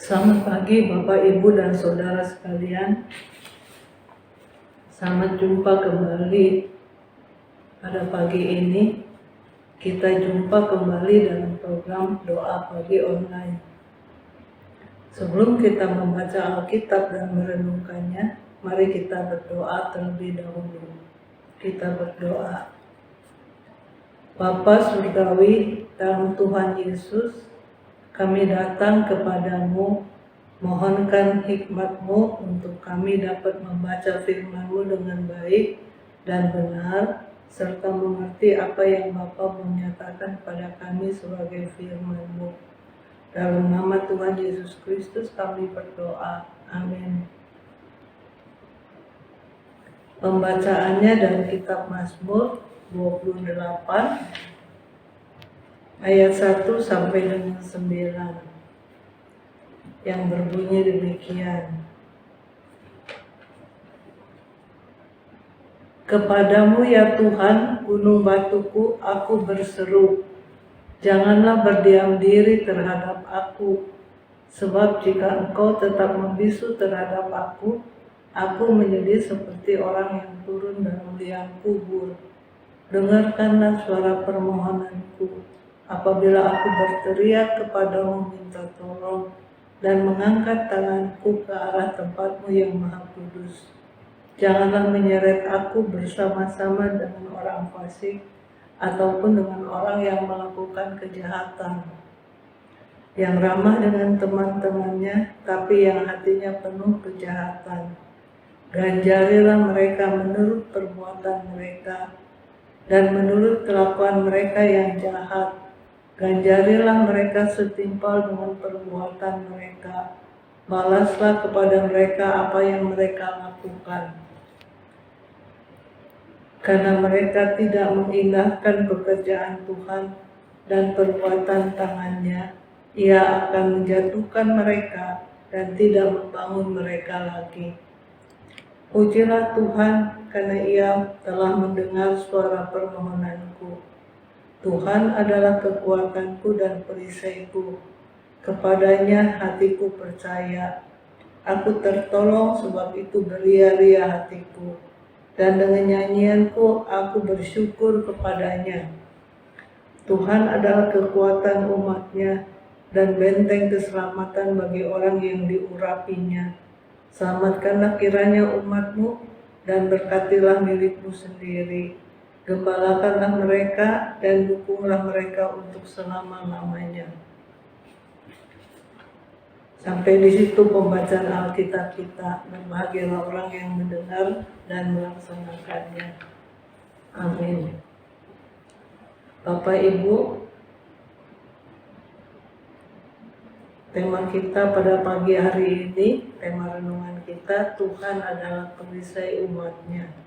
Selamat pagi Bapak, Ibu, dan Saudara sekalian. Selamat jumpa kembali pada pagi ini. Kita jumpa kembali dalam program Doa Pagi Online. Sebelum kita membaca Alkitab dan merenungkannya, mari kita berdoa terlebih dahulu. Kita berdoa. Bapa Surgawi, dalam Tuhan Yesus, kami datang kepadamu, mohonkan hikmat-Mu untuk kami dapat membaca firman-Mu dengan baik dan benar, serta mengerti apa yang Bapa menyatakan pada kami sebagai firman-Mu. Dalam nama Tuhan Yesus Kristus kami berdoa. Amin. Pembacaannya dari kitab Mazmur 28 ayat 1 sampai dengan 9 yang berbunyi demikian. Kepadamu ya Tuhan, gunung batuku, aku berseru. Janganlah berdiam diri terhadap aku, sebab jika Engkau tetap membisu terhadap aku menjadi seperti orang yang turun dalam liang kubur. Dengarkanlah suara permohonanku, apabila aku berteriak kepadamu minta tolong, dan mengangkat tanganku ke arah tempat-Mu yang maha kudus. Janganlah menyeret aku bersama-sama dengan orang fasik, ataupun dengan orang yang melakukan kejahatan, yang ramah dengan teman-temannya, tapi yang hatinya penuh kejahatan. Ganjarilah mereka menurut perbuatan mereka, dan menurut kelakuan mereka yang jahat. Ganjarilah mereka setimpal dengan perbuatan mereka. Balaslah kepada mereka apa yang mereka lakukan. Karena mereka tidak mengindahkan pekerjaan Tuhan dan perbuatan tangannya, Ia akan menjatuhkan mereka dan tidak membangun mereka lagi. Pujilah Tuhan, karena Ia telah mendengar suara permohonanku. Tuhan adalah kekuatanku dan perisaiku. Kepadanya hatiku percaya. Aku tertolong, sebab itu beria-ria hatiku. Dan dengan nyanyianku aku bersyukur kepadanya. Tuhan adalah kekuatan umat-Nya dan benteng keselamatan bagi orang yang diurapinya. Selamatkanlah kiranya umat-Mu dan berkatilah milik-Mu sendiri. Gembalakanlah mereka dan dukunglah mereka untuk selama-lamanya. Sampai di situ pembacaan Alkitab kita. Berbahagialah orang yang mendengar dan melaksanakannya. Amin. Bapak Ibu, tema kita pada pagi hari ini, tema renungan kita, Tuhan adalah perisai umat-Nya.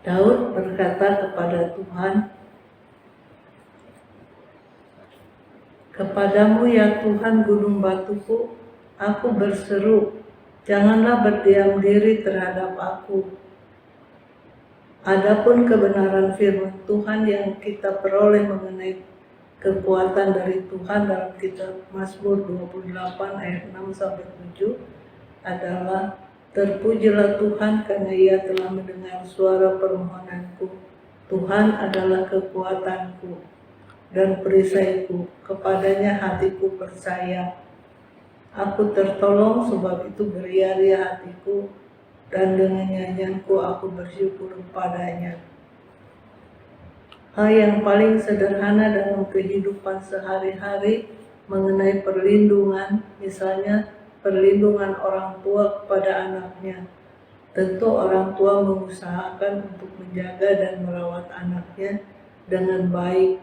Daud berkata kepada Tuhan, "Kepadamu ya Tuhan gunung batuku, aku berseru, janganlah berdiam diri terhadap aku." Adapun kebenaran firman Tuhan yang kita peroleh mengenai kekuatan dari Tuhan dalam kitab Mazmur 28 ayat 6 sampai 7 adalah, "Terpujilah Tuhan karena Ia telah mendengar suara permohonanku. Tuhan adalah kekuatanku dan perisaiku, kepadanya hatiku percaya. Aku tertolong, sebab itu beria-ria hatiku, dan dengan nyanyianku aku bersyukur kepadanya." Hal yang paling sederhana dalam kehidupan sehari-hari mengenai perlindungan, misalnya perlindungan orang tua kepada anaknya. Tentu orang tua mengusahakan untuk menjaga dan merawat anaknya dengan baik.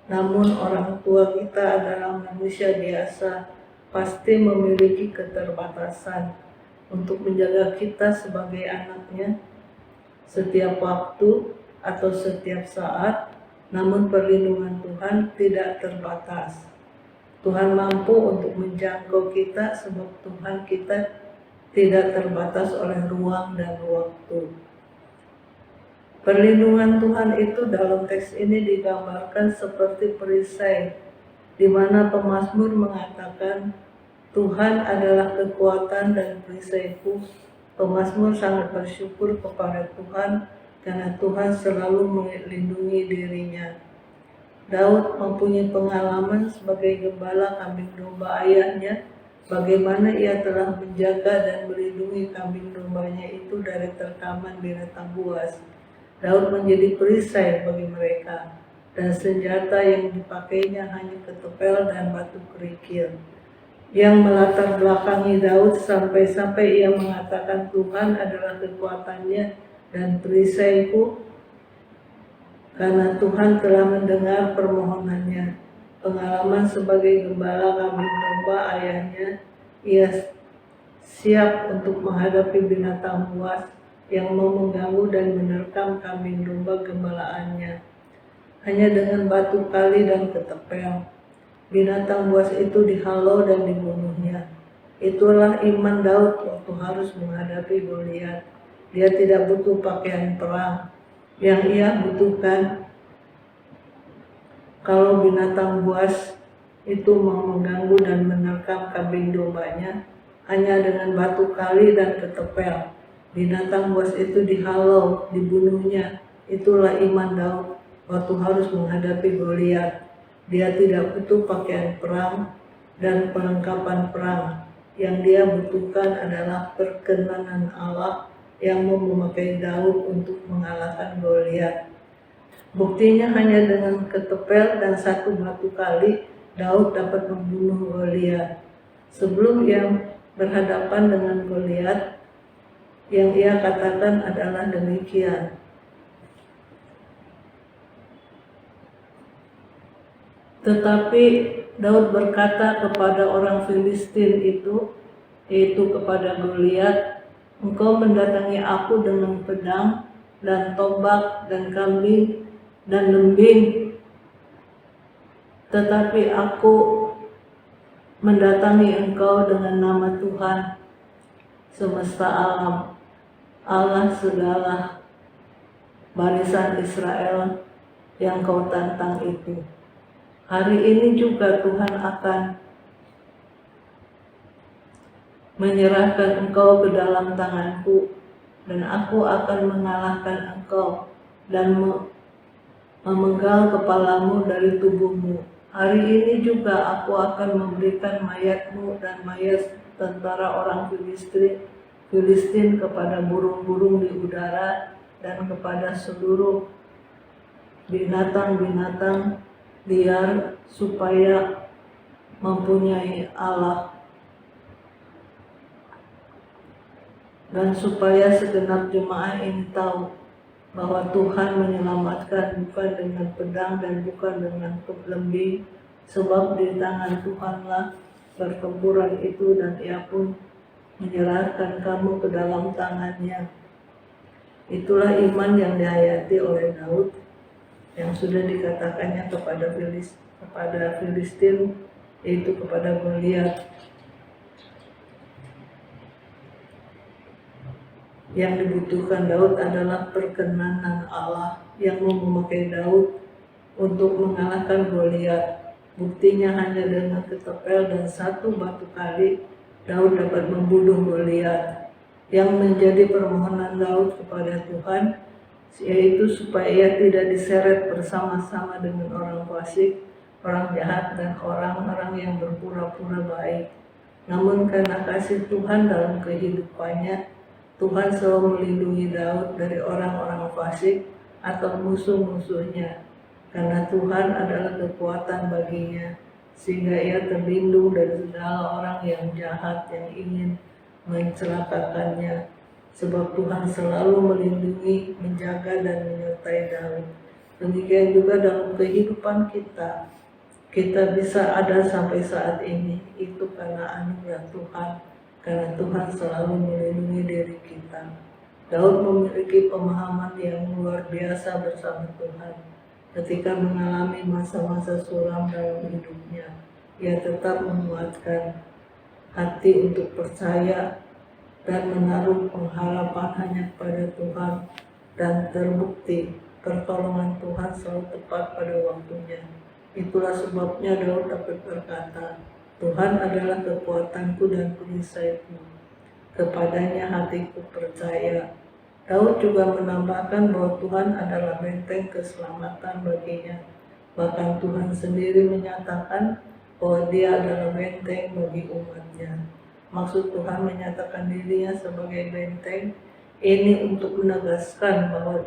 Namun orang tua kita adalah manusia biasa, pasti memiliki keterbatasan untuk menjaga kita sebagai anaknya setiap waktu atau setiap saat. Namun perlindungan Tuhan tidak terbatas. Tuhan mampu untuk menjangkau kita, sebab Tuhan kita tidak terbatas oleh ruang dan waktu. Perlindungan Tuhan itu dalam teks ini digambarkan seperti perisai di mana pemazmur mengatakan, Tuhan adalah kekuatan dan perisaiku. Pemazmur sangat bersyukur kepada Tuhan karena Tuhan selalu melindungi dirinya. Daud mempunyai pengalaman sebagai gembala kambing domba ayahnya, bagaimana ia telah menjaga dan melindungi kambing dombanya itu dari terkaman binatang buas. Daud menjadi perisai bagi mereka, dan senjata yang dipakainya hanya ketepel dan batu kerikil. Yang melatar belakangi Daud sampai-sampai ia mengatakan Tuhan adalah kekuatannya dan perisaiku, karena Tuhan telah mendengar permohonannya. Pengalaman sebagai gembala kambing domba ayahnya, ia siap untuk menghadapi binatang buas yang mau mengganggu dan menerkam kambing domba gembalaannya. Hanya dengan batu kali dan ketepel, binatang buas itu dihalau dan dibunuhnya. Itulah iman Daud waktu harus menghadapi Goliat. Dia tidak butuh pakaian perang. Yang ia butuhkan, kalau binatang buas itu mau mengganggu dan menerkam kambing dombanya, hanya dengan batu kali dan ketepel, binatang buas itu dihalau, dibunuhnya. Itulah iman Daud waktu harus menghadapi Goliat. Dia tidak butuh pakaian perang dan perlengkapan perang. Yang dia butuhkan adalah perkenanan Allah yang mau memakai Daud untuk mengalahkan Goliat. Buktinya hanya dengan ketepel dan satu batu kali, Daud dapat membunuh Goliat. Sebelum ia berhadapan dengan Goliat, yang ia katakan adalah demikian, tetapi Daud berkata kepada orang Filistin itu, yaitu kepada Goliat, engkau mendatangi aku dengan pedang dan tombak dan kambing dan lembing, tetapi aku mendatangi engkau dengan nama Tuhan semesta alam, Allah segala barisan Israel yang kau tantang itu. Hari ini juga Tuhan akan menyerahkan engkau ke dalam tanganku, dan aku akan mengalahkan engkau dan memenggal kepalamu dari tubuhmu. Hari ini juga aku akan memberikan mayatmu dan mayat tentara orang Filistin kepada burung-burung di udara dan kepada seluruh binatang-binatang liar, supaya mempunyai Allah, dan supaya segenap jemaah ini tahu bahwa Tuhan menyelamatkan bukan dengan pedang dan bukan dengan lembing, sebab di tangan Tuhanlah pertempuran itu, dan Ia pun menyerahkan kamu ke dalam tangannya. Itulah iman yang dihayati oleh Daud, yang sudah dikatakannya kepada Filistin, yaitu kepada Goliat. Yang dibutuhkan Daud adalah perkenanan Allah yang mau memakai Daud untuk mengalahkan Goliat. Buktinya hanya dengan ketepel dan satu batu kali, Daud dapat membunuh Goliat. Yang menjadi permohonan Daud kepada Tuhan, yaitu supaya ia tidak diseret bersama-sama dengan orang fasik, orang jahat, dan orang-orang yang berpura-pura baik. Namun karena kasih Tuhan dalam kehidupannya, Tuhan selalu melindungi Daud dari orang-orang fasik atau musuh-musuhnya, karena Tuhan adalah kekuatan baginya, sehingga ia terlindung dari segala orang yang jahat yang ingin mencelakakannya. Sebab Tuhan selalu melindungi, menjaga, dan menyertai Daud. Demikian juga dalam kehidupan kita. Kita bisa ada sampai saat ini, itu karena anugerah Tuhan. Karena Tuhan selalu melindungi diri kita. Daud memiliki pemahaman yang luar biasa bersama Tuhan. Ketika mengalami masa-masa suram dalam hidupnya, ia tetap menguatkan hati untuk percaya dan menaruh pengharapan hanya kepada Tuhan, dan terbukti pertolongan Tuhan selalu tepat pada waktunya. Itulah sebabnya Daud dapat berkata, Tuhan adalah kekuatanku dan perisaiku. Kepadanya hatiku percaya. Daud juga menambahkan bahwa Tuhan adalah benteng keselamatan baginya. Bahkan Tuhan sendiri menyatakan bahwa Dia adalah benteng bagi umatnya. Maksud Tuhan menyatakan dirinya sebagai benteng ini untuk menegaskan bahwa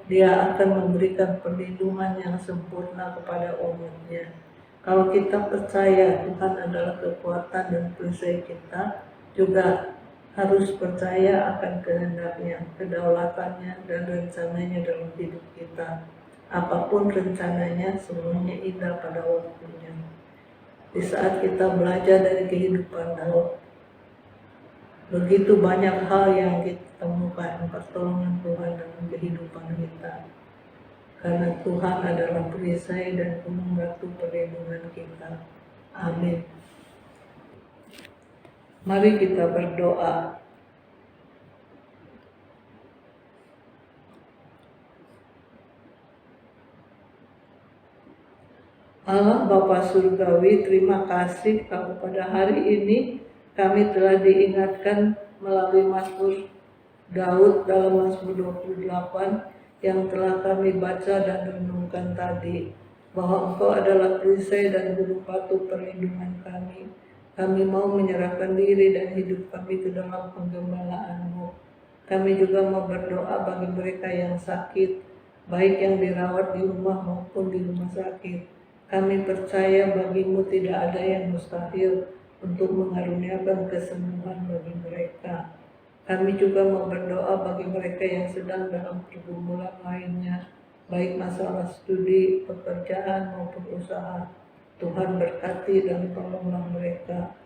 Dia akan memberikan perlindungan yang sempurna kepada umatnya. Kalau kita percaya Tuhan adalah kekuatan dan perisai kita, juga harus percaya akan kehendaknya, kedaulatannya, dan rencananya dalam hidup kita. Apapun rencananya, semuanya indah pada waktunya. Di saat kita belajar dari kehidupan Daud, begitu banyak hal yang kita temukan pertolongan Tuhan dalam kehidupan kita. Karena Tuhan adalah perisai dan gunung batu perlindungan kita. Amin. Mari kita berdoa. Allah Bapa Surgawi, terima kasih kalau pada hari ini kami telah diingatkan melalui Mazmur Daud dalam Mazmur 28 yang telah kami baca dan renungkan tadi, bahwa Engkau adalah perisai dan gunung batu perlindungan kami. Kami mau menyerahkan diri dan hidup kami ke dalam penggembalaanmu. Kami juga mau berdoa bagi mereka yang sakit, baik yang dirawat di rumah maupun di rumah sakit. Kami percaya bagimu tidak ada yang mustahil untuk mengaruniakan kesembuhan bagi mereka. Kami juga mau berdoa bagi mereka yang sedang dalam pergumulan lainnya, baik masalah studi, pekerjaan maupun usaha. Tuhan berkati dan tolonglah mereka.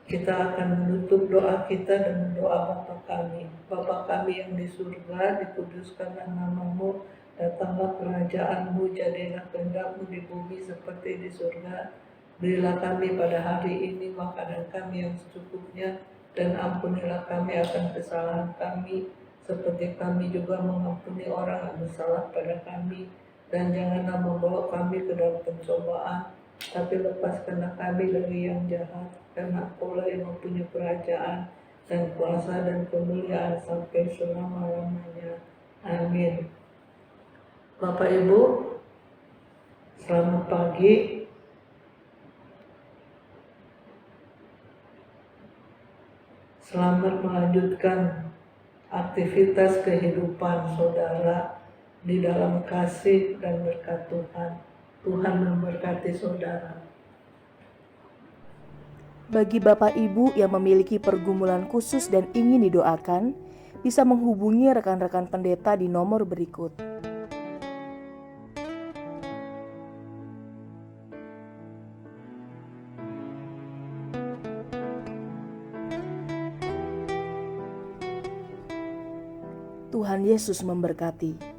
Kita akan menutup doa kita dengan doa Bapa kami. Bapa kami yang di surga, dikuduskanlah namamu, datanglah kerajaanmu, jadilah kehendakmu di bumi seperti di surga. Berilah kami pada hari ini makanan kami yang secukupnya, dan ampunilah kami akan kesalahan kami, seperti kami juga mengampuni orang yang bersalah pada kami. Dan janganlah membawa kami ke dalam pencobaan, tapi lepaskanlah kami dari yang jahat, karena Engkaulah yang mempunyai kerajaan dan kuasa dan kemuliaan sampai selama-lamanya. Amin. Bapak Ibu, selamat pagi. Selamat melanjutkan aktivitas kehidupan saudara di dalam kasih dan berkat Tuhan. Tuhan memberkati saudara. Bagi Bapak Ibu yang memiliki pergumulan khusus dan ingin didoakan, bisa menghubungi rekan-rekan pendeta di nomor berikut. Tuhan Yesus memberkati.